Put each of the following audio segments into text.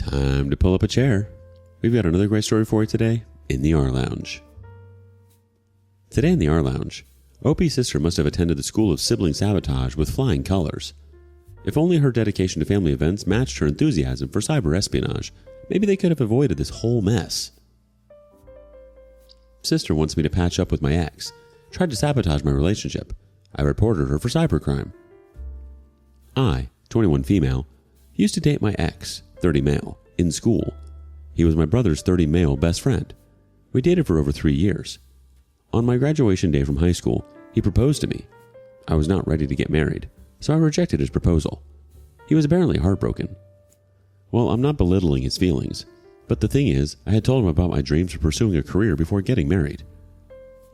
Time to pull up a chair. We've got another great story for you today in the R Lounge. Today in the R Lounge, Opie's sister must have attended the school of sibling sabotage with flying colors. If only her dedication to family events matched her enthusiasm for cyber espionage, maybe they could have avoided this whole mess. Sister wants me to patch up with my ex, tried to sabotage my relationship. I reported her for cybercrime. I, 21 female, used to date my ex, 30 male, in school. He was my brother's 30 male best friend. We dated for over 3 years. On my graduation day from high school, he proposed to me. I was not ready to get married, so I rejected his proposal. He was apparently heartbroken. Well, I'm not belittling his feelings, but the thing is, I had told him about my dreams of pursuing a career before getting married.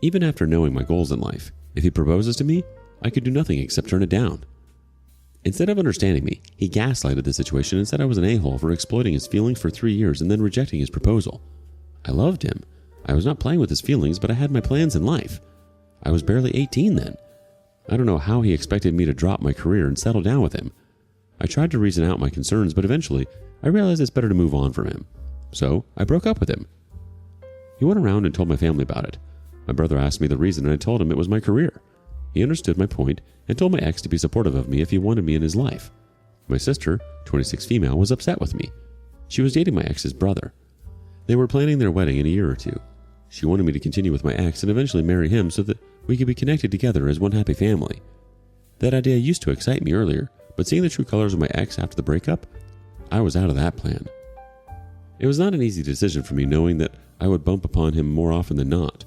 Even after knowing my goals in life, if he proposes to me, I could do nothing except turn it down. Instead of understanding me, he gaslighted the situation and said I was an a-hole for exploiting his feelings for 3 years and then rejecting his proposal. I loved him. I was not playing with his feelings, but I had my plans in life. I was barely 18 then. I don't know how he expected me to drop my career and settle down with him. I tried to reason out my concerns, but eventually I realized it's better to move on from him. So I broke up with him. He went around and told my family about it. My brother asked me the reason and I told him it was my career. He understood my point and told my ex to be supportive of me if he wanted me in his life. My sister, 26 female, was upset with me. She was dating my ex's brother. They were planning their wedding in a year or two. She wanted me to continue with my ex and eventually marry him so that we could be connected together as one happy family. That idea used to excite me earlier, but seeing the true colors of my ex after the breakup, I was out of that plan. It was not an easy decision for me knowing that I would bump upon him more often than not.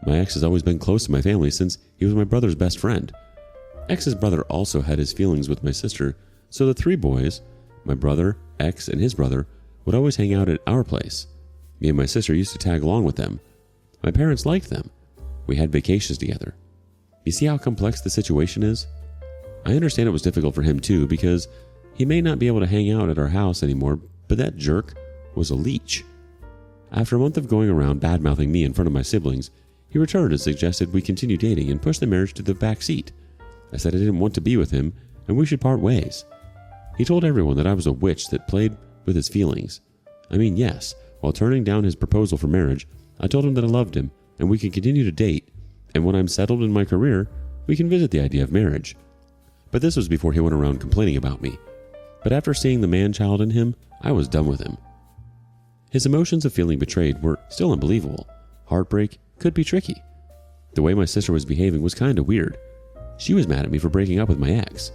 My ex has always been close to my family since he was my brother's best friend. Ex's brother also had his feelings with my sister, so the 3 boys, my brother, ex, and his brother, would always hang out at our place. Me and my sister used to tag along with them. My parents liked them. We had vacations together. You see how complex the situation is? I understand it was difficult for him too because he may not be able to hang out at our house anymore, but that jerk was a leech. After a month of going around bad-mouthing me in front of my siblings, he returned and suggested we continue dating and push the marriage to the back seat. I said I didn't want to be with him and we should part ways. He told everyone that I was a witch that played with his feelings. I mean, yes, while turning down his proposal for marriage, I told him that I loved him and we could continue to date, and when I'm settled in my career, we can visit the idea of marriage. But this was before he went around complaining about me. But after seeing the man-child in him, I was done with him. His emotions of feeling betrayed were still unbelievable. Heartbreak could be tricky. The way my sister was behaving was kind of weird. She was mad at me for breaking up with my ex.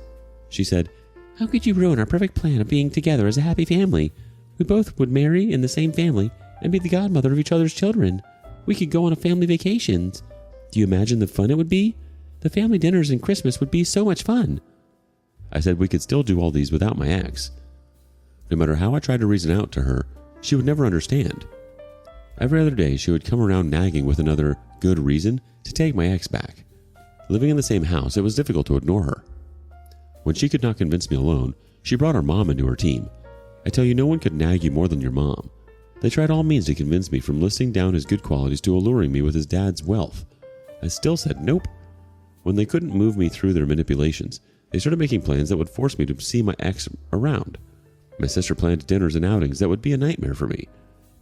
She said, "How could you ruin our perfect plan of being together as a happy family? We both would marry in the same family and be the godmother of each other's children. We could go on a family vacations. Do you imagine the fun it would be? The family dinners and Christmas would be so much fun." I said we could still do all these without my ex. No matter how I tried to reason out to her, she would never understand. Every other day, she would come around nagging with another good reason to take my ex back. Living in the same house, it was difficult to ignore her. When she could not convince me alone, she brought her mom into her team. I tell you, no one could nag you more than your mom. They tried all means to convince me from listing down his good qualities to alluring me with his dad's wealth. I still said nope. When they couldn't move me through their manipulations, they started making plans that would force me to see my ex around. My sister planned dinners and outings that would be a nightmare for me.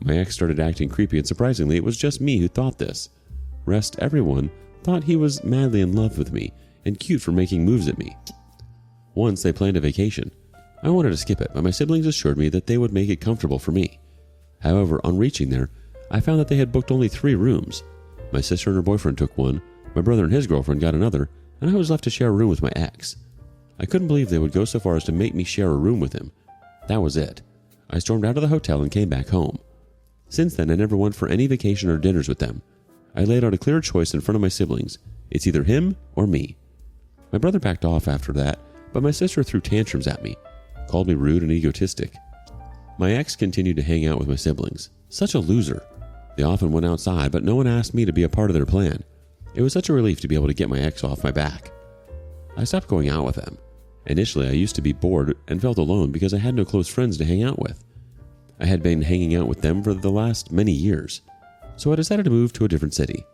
My ex started acting creepy, and surprisingly, it was just me who thought this. Rest everyone thought he was madly in love with me and cute for making moves at me. Once they planned a vacation. I wanted to skip it, but my siblings assured me that they would make it comfortable for me. However, on reaching there, I found that they had booked only 3 rooms. My sister and her boyfriend took one, my brother and his girlfriend got another, and I was left to share a room with my ex. I couldn't believe they would go so far as to make me share a room with him. That was it. I stormed out of the hotel and came back home. Since then, I never went for any vacation or dinners with them. I laid out a clear choice in front of my siblings. It's either him or me. My brother backed off after that, but my sister threw tantrums at me, called me rude and egotistic. My ex continued to hang out with my siblings. Such a loser. They often went outside, but no one asked me to be a part of their plan. It was such a relief to be able to get my ex off my back. I stopped going out with them. Initially, I used to be bored and felt alone because I had no close friends to hang out with. I had been hanging out with them for the last many years, so I decided to move to a different city.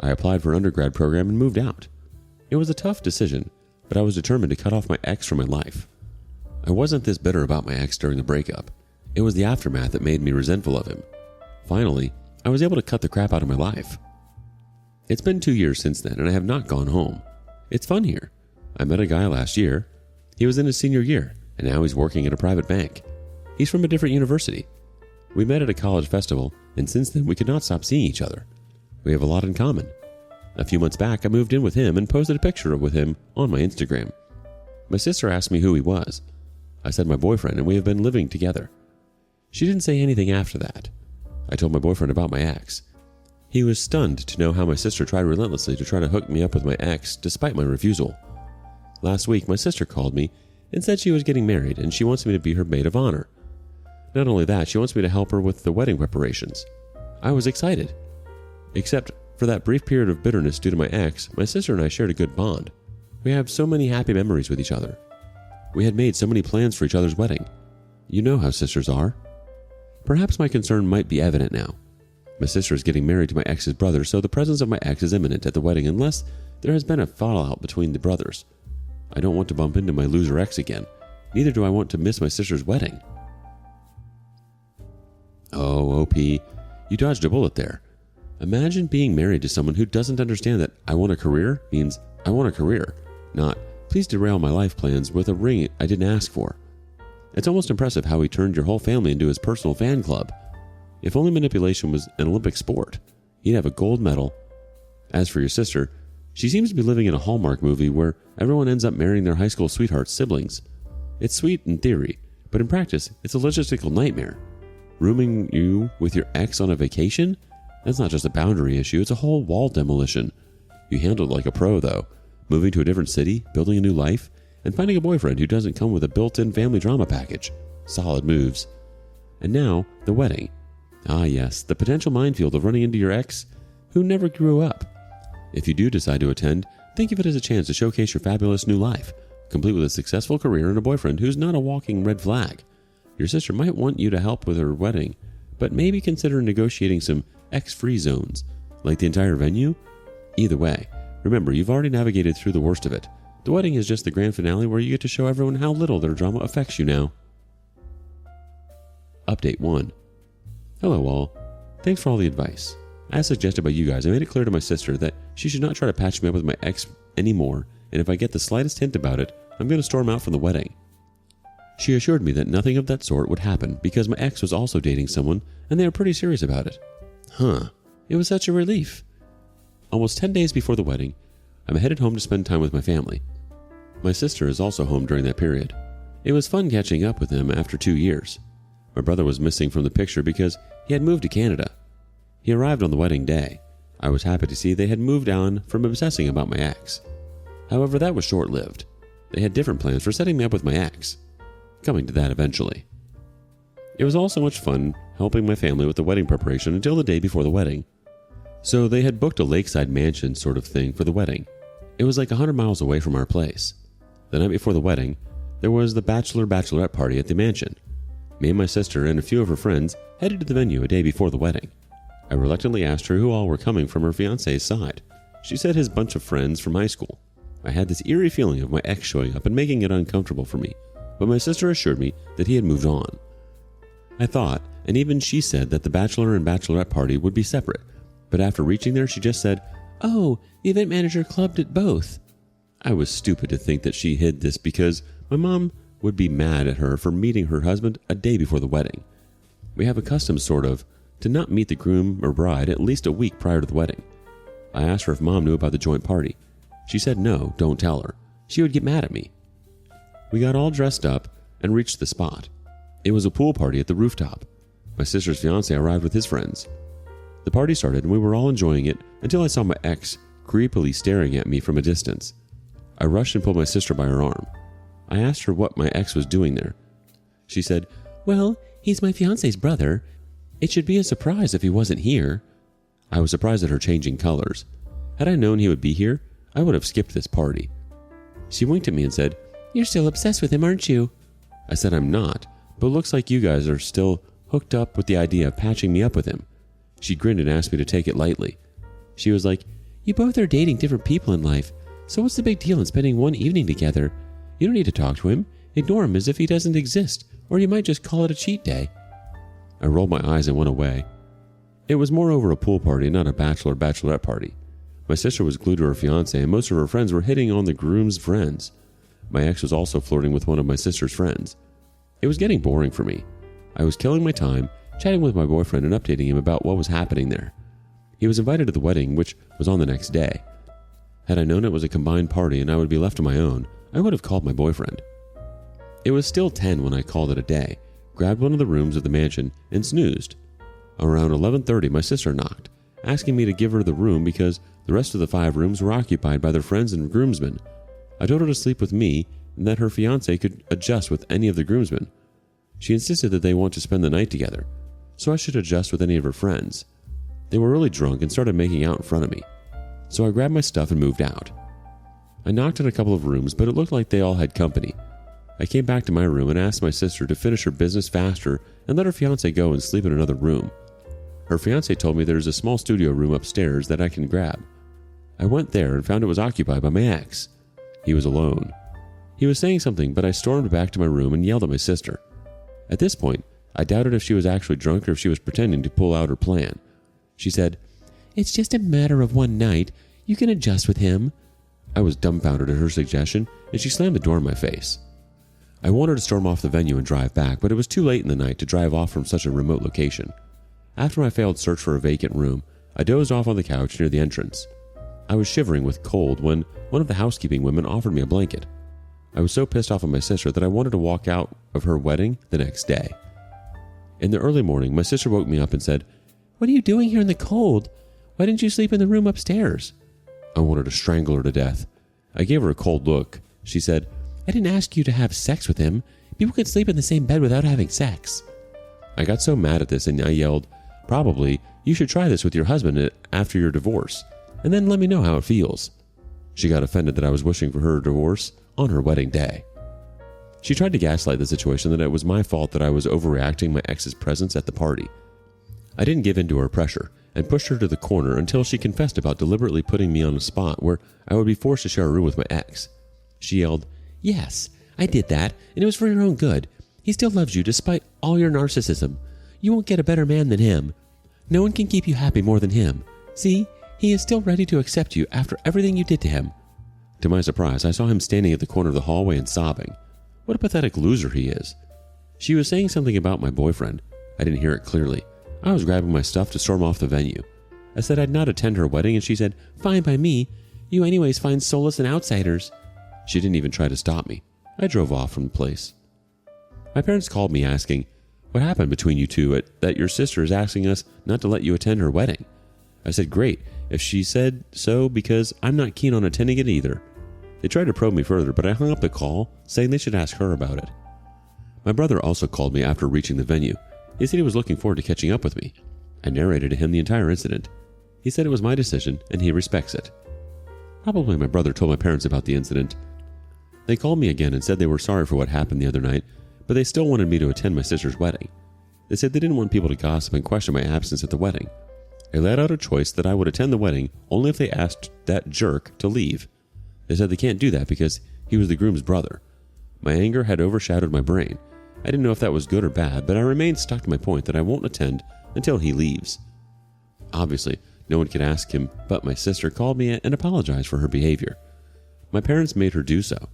I applied for an undergrad program and moved out. It was a tough decision, but I was determined to cut off my ex from my life. I wasn't this bitter about my ex during the breakup. It was the aftermath that made me resentful of him. Finally, I was able to cut the crap out of my life. It's been 2 years since then, and I have not gone home. It's fun here. I met a guy last year. He was in his senior year, and now he's working at a private bank. He's from a different university. We met at a college festival, and since then we could not stop seeing each other. We have a lot in common. A few months back, I moved in with him and posted a picture with him on my Instagram. My sister asked me who he was. I said my boyfriend, and we have been living together. She didn't say anything after that. I told my boyfriend about my ex. He was stunned to know how my sister tried relentlessly to try to hook me up with my ex despite my refusal. Last week, my sister called me and said she was getting married and she wants me to be her maid of honor. Not only that, she wants me to help her with the wedding preparations. I was excited. Except for that brief period of bitterness due to my ex, my sister and I shared a good bond. We have so many happy memories with each other. We had made so many plans for each other's wedding. You know how sisters are. Perhaps my concern might be evident now. My sister is getting married to my ex's brother, so the presence of my ex is imminent at the wedding unless there has been a fallout between the brothers. I don't want to bump into my loser ex again. Neither do I want to miss my sister's wedding. Oh, OP, you dodged a bullet there. Imagine being married to someone who doesn't understand that I want a career means I want a career, not please derail my life plans with a ring I didn't ask for. It's almost impressive how he turned your whole family into his personal fan club. If only manipulation was an Olympic sport, he'd have a gold medal. As for your sister, she seems to be living in a Hallmark movie where everyone ends up marrying their high school sweetheart's siblings. It's sweet in theory, but in practice, it's a logistical nightmare. Rooming you with your ex on a vacation? That's not just a boundary issue, it's a whole wall demolition. You handled it like a pro, though. Moving to a different city, building a new life, and finding a boyfriend who doesn't come with a built-in family drama package. Solid moves. And now, the wedding. Ah yes, the potential minefield of running into your ex who never grew up. If you do decide to attend, think of it as a chance to showcase your fabulous new life, complete with a successful career and a boyfriend who's not a walking red flag. Your sister might want you to help with her wedding, but maybe consider negotiating some ex-free zones, like the entire venue. Either way, remember you've already navigated through the worst of it. The wedding is just the grand finale where you get to show everyone how little their drama affects you now. Update 1. Hello all. Thanks for all the advice. As suggested by you guys, I made it clear to my sister that she should not try to patch me up with my ex anymore, and if I get the slightest hint about it, I'm going to storm out from the wedding. She assured me that nothing of that sort would happen because my ex was also dating someone and they were pretty serious about it. It was such a relief. Almost 10 days before the wedding, I'm headed home to spend time with my family. My sister is also home during that period. It was fun catching up with them after 2 years. My brother was missing from the picture because he had moved to Canada. He arrived on the wedding day. I was happy to see they had moved on from obsessing about my ex. However, that was short-lived. They had different plans for setting me up with my ex. Coming to that eventually. It was all so much fun helping my family with the wedding preparation until the day before the wedding. So they had booked a lakeside mansion sort of thing for the wedding. It was like 100 miles away from our place. The night before the wedding, there was the bachelorette party at the mansion. Me and my sister and a few of her friends headed to the venue a day before the wedding. I reluctantly asked her who all were coming from her fiancé's side. She said his bunch of friends from high school. I had this eerie feeling of my ex showing up and making it uncomfortable for me, but my sister assured me that he had moved on. I thought, and even she said that the bachelor and bachelorette party would be separate, but after reaching there she just said, "Oh, the event manager clubbed it both." I was stupid to think that she hid this because my mom would be mad at her for meeting her husband a day before the wedding. We have a custom to not meet the groom or bride at least a week prior to the wedding. I asked her if mom knew about the joint party. She said no, don't tell her. She would get mad at me. We got all dressed up and reached the spot. It was a pool party at the rooftop. My sister's fiancé arrived with his friends. The party started and we were all enjoying it until I saw my ex creepily staring at me from a distance. I rushed and pulled my sister by her arm. I asked her what my ex was doing there. She said, "Well, he's my fiancé's brother. It should be a surprise if he wasn't here." I was surprised at her changing colors. Had I known he would be here, I would have skipped this party. She winked at me and said, "You're still obsessed with him, aren't you?" I said I'm not, but it looks like you guys are still hooked up with the idea of patching me up with him. She grinned and asked me to take it lightly. She was like, "You both are dating different people in life, so what's the big deal in spending one evening together? You don't need to talk to him. Ignore him as if he doesn't exist, or you might just call it a cheat day. I rolled my eyes and went away. It was moreover a pool party, not a bachelorette party. My sister was glued to her fiancé, and most of her friends were hitting on the groom's friends. My ex was also flirting with one of my sister's friends. It was getting boring for me. I was killing my time, chatting with my boyfriend and updating him about what was happening there. He was invited to the wedding, which was on the next day. Had I known it was a combined party and I would be left on my own, I would have called my boyfriend. It was still 10 when I called it a day, grabbed one of the rooms of the mansion, and snoozed. Around 11:30, my sister knocked, asking me to give her the room because the rest of the 5 rooms were occupied by their friends and groomsmen. I told her to sleep with me and that her fiancé could adjust with any of the groomsmen. She insisted that they want to spend the night together, so I should adjust with any of her friends. They were really drunk and started making out in front of me, so I grabbed my stuff and moved out. I knocked on a couple of rooms, but it looked like they all had company. I came back to my room and asked my sister to finish her business faster and let her fiancé go and sleep in another room. Her fiancé told me there's a small studio room upstairs that I can grab. I went there and found it was occupied by my ex. He was alone. He was saying something, but I stormed back to my room and yelled at my sister. At this point, I doubted if she was actually drunk or if she was pretending to pull out her plan. She said, "It's just a matter of one night. You can adjust with him." I was dumbfounded at her suggestion, and she slammed the door in my face. I wanted to storm off the venue and drive back, but it was too late in the night to drive off from such a remote location. After my failed search for a vacant room, I dozed off on the couch near the entrance. I was shivering with cold when one of the housekeeping women offered me a blanket. I was so pissed off at my sister that I wanted to walk out of her wedding the next day. In the early morning, my sister woke me up and said, "What are you doing here in the cold? Why didn't you sleep in the room upstairs?" I wanted to strangle her to death. I gave her a cold look. She said, "I didn't ask you to have sex with him. People can sleep in the same bed without having sex." I got so mad at this and I yelled, "Probably you should try this with your husband after your divorce, and then let me know how it feels." She got offended that I was wishing for her divorce on her wedding day. She tried to gaslight the situation that it was my fault that I was overreacting my ex's presence at the party. I didn't give in to her pressure and pushed her to the corner until she confessed about deliberately putting me on a spot where I would be forced to share a room with my ex. She yelled, "Yes, I did that, and it was for your own good. He still loves you despite all your narcissism. You won't get a better man than him. No one can keep you happy more than him. See, he is still ready to accept you after everything you did to him." To my surprise, I saw him standing at the corner of the hallway and sobbing. What a pathetic loser he is. She was saying something about my boyfriend. I didn't hear it clearly. I was grabbing my stuff to storm off the venue. I said I'd not attend her wedding, and she said, "Fine by me. You anyways find solace in outsiders." She didn't even try to stop me. I drove off from the place. My parents called me asking, "What happened between you two that your sister is asking us not to let you attend her wedding?" I said, "Great, if she said so, because I'm not keen on attending it either." They tried to probe me further, but I hung up the call, saying they should ask her about it. My brother also called me after reaching the venue. He said he was looking forward to catching up with me. I narrated to him the entire incident. He said it was my decision, and he respects it. Probably my brother told my parents about the incident. They called me again and said they were sorry for what happened the other night, but they still wanted me to attend my sister's wedding. They said they didn't want people to gossip and question my absence at the wedding. I laid out a choice that I would attend the wedding only if they asked that jerk to leave. They said they can't do that because he was the groom's brother. My anger had overshadowed my brain. I didn't know if that was good or bad, but I remained stuck to my point that I won't attend until he leaves. Obviously, no one could ask him, but my sister called me and apologized for her behavior. My parents made her do so.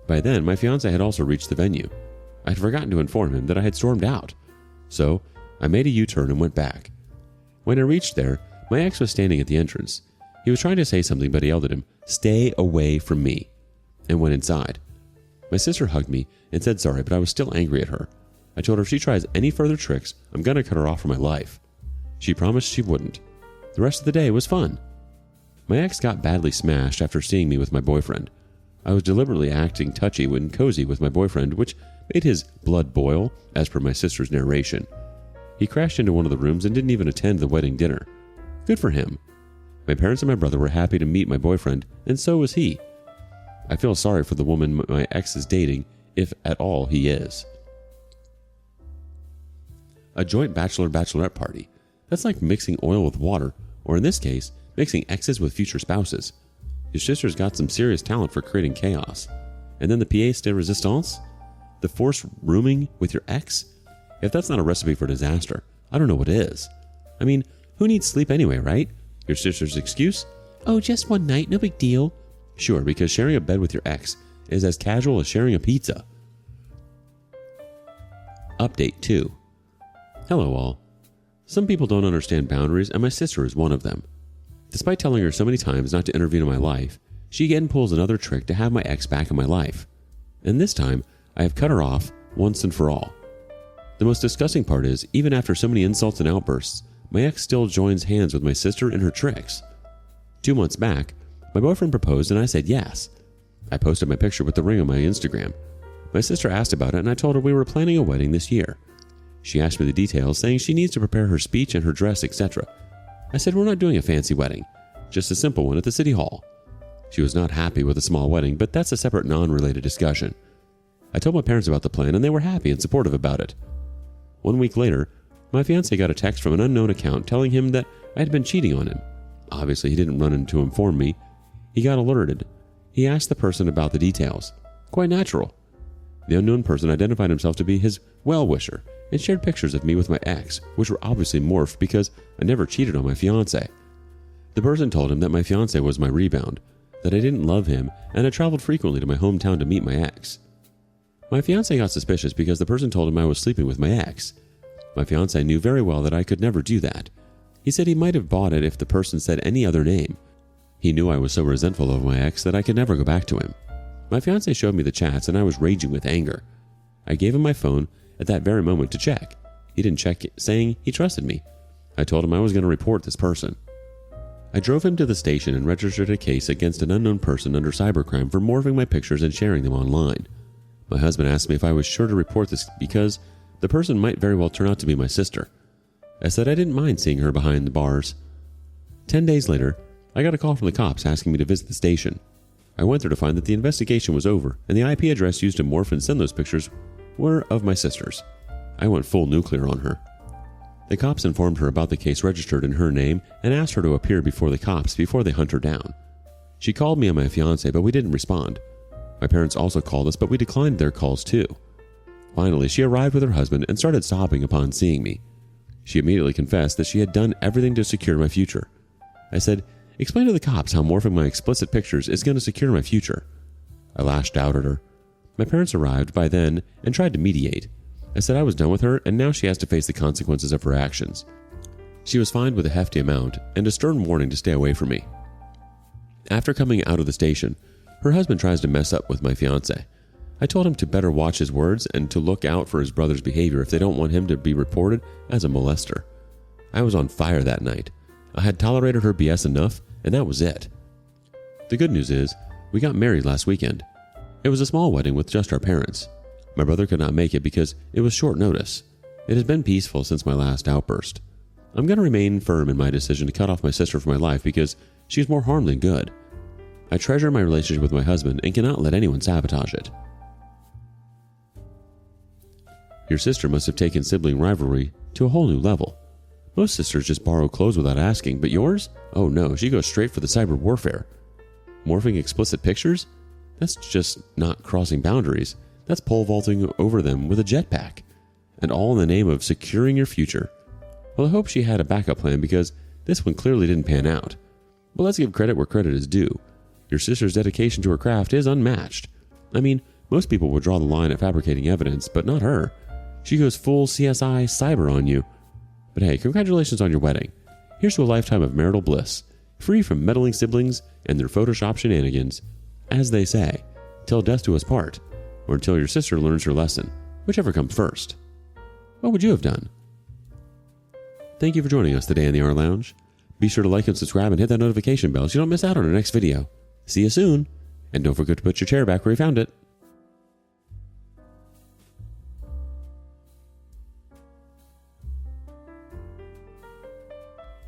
By then, my fiancé had also reached the venue. I had forgotten to inform him that I had stormed out. So, I made a U-turn and went back. When I reached there, my ex was standing at the entrance. He was trying to say something, but I yelled at him, "Stay away from me," and went inside. My sister hugged me and said sorry, but I was still angry at her. I told her if she tries any further tricks, I'm going to cut her off from my life. She promised she wouldn't. The rest of the day was fun. My ex got badly smashed after seeing me with my boyfriend. I was deliberately acting touchy and cozy with my boyfriend, which made his blood boil, as per my sister's narration. He crashed into one of the rooms and didn't even attend the wedding dinner. Good for him. My parents and my brother were happy to meet my boyfriend, and so was he. I feel sorry for the woman my ex is dating, if at all he is. A joint bachelorette party. That's like mixing oil with water, or in this case, mixing exes with future spouses. Your sister's got some serious talent for creating chaos. And then the pièce de résistance? The forced rooming with your ex? If that's not a recipe for disaster, I don't know what is. I mean, who needs sleep anyway, right? Your sister's excuse? Oh, just one night, no big deal. Sure, because sharing a bed with your ex is as casual as sharing a pizza. Update 2. Hello all. Some people don't understand boundaries, and my sister is one of them. Despite telling her so many times not to intervene in my life, she again pulls another trick to have my ex back in my life. And this time, I have cut her off once and for all. The most disgusting part is, even after so many insults and outbursts, my ex still joins hands with my sister in her tricks. 2 months back, my boyfriend proposed and I said yes. I posted my picture with the ring on my Instagram. My sister asked about it and I told her we were planning a wedding this year. She asked me the details, saying she needs to prepare her speech and her dress, etc. I said we're not doing a fancy wedding, just a simple one at the city hall. She was not happy with a small wedding, but that's a separate non-related discussion. I told my parents about the plan and they were happy and supportive about it. 1 week later, my fiancé got a text from an unknown account telling him that I had been cheating on him. Obviously, he didn't run in to inform me. He got alerted. He asked the person about the details. Quite natural. The unknown person identified himself to be his well-wisher and shared pictures of me with my ex, which were obviously morphed because I never cheated on my fiancé. The person told him that my fiancé was my rebound, that I didn't love him, and I traveled frequently to my hometown to meet my ex. My fiancé got suspicious because the person told him I was sleeping with my ex. My fiancé knew very well that I could never do that. He said he might have bought it if the person said any other name. He knew I was so resentful of my ex that I could never go back to him. My fiancé showed me the chats and I was raging with anger. I gave him my phone at that very moment to check. He didn't check it, saying he trusted me. I told him I was going to report this person. I drove him to the station and registered a case against an unknown person under cybercrime for morphing my pictures and sharing them online. My husband asked me if I was sure to report this because the person might very well turn out to be my sister. I said I didn't mind seeing her behind the bars. 10 days later, I got a call from the cops asking me to visit the station. I went there to find that the investigation was over and the IP address used to morph and send those pictures were of my sister's. I went full nuclear on her. The cops informed her about the case registered in her name and asked her to appear before the cops before they hunt her down. She called me and my fiancé, but we didn't respond. My parents also called us, but we declined their calls too. Finally, she arrived with her husband and started sobbing upon seeing me. She immediately confessed that she had done everything to secure my future. I said, "Explain to the cops how morphing my explicit pictures is going to secure my future." I lashed out at her. My parents arrived by then and tried to mediate. I said I was done with her and now she has to face the consequences of her actions. She was fined with a hefty amount and a stern warning to stay away from me. After coming out of the station, her husband tries to mess up with my fiancé. I told him to better watch his words and to look out for his brother's behavior if they don't want him to be reported as a molester. I was on fire that night. I had tolerated her BS enough, and that was it. The good news is, we got married last weekend. It was a small wedding with just our parents. My brother could not make it because it was short notice. It has been peaceful since my last outburst. I'm going to remain firm in my decision to cut off my sister from my life because she's more harm than good. I treasure my relationship with my husband and cannot let anyone sabotage it. Your sister must have taken sibling rivalry to a whole new level. Most sisters just borrow clothes without asking, but yours? Oh no, she goes straight for the cyber warfare. Morphing explicit pictures? That's just not crossing boundaries. That's pole vaulting over them with a jetpack. And all in the name of securing your future. Well, I hope she had a backup plan because this one clearly didn't pan out. But let's give credit where credit is due. Your sister's dedication to her craft is unmatched. I mean, most people would draw the line at fabricating evidence, but not her. She goes full CSI cyber on you. But hey, congratulations on your wedding. Here's to a lifetime of marital bliss, free from meddling siblings and their Photoshop shenanigans. As they say, till death do us part, or until your sister learns her lesson, whichever comes first. What would you have done? Thank you for joining us today in the Art Lounge. Be sure to like and subscribe and hit that notification bell so you don't miss out on our next video. See you soon, and don't forget to put your chair back where you found it.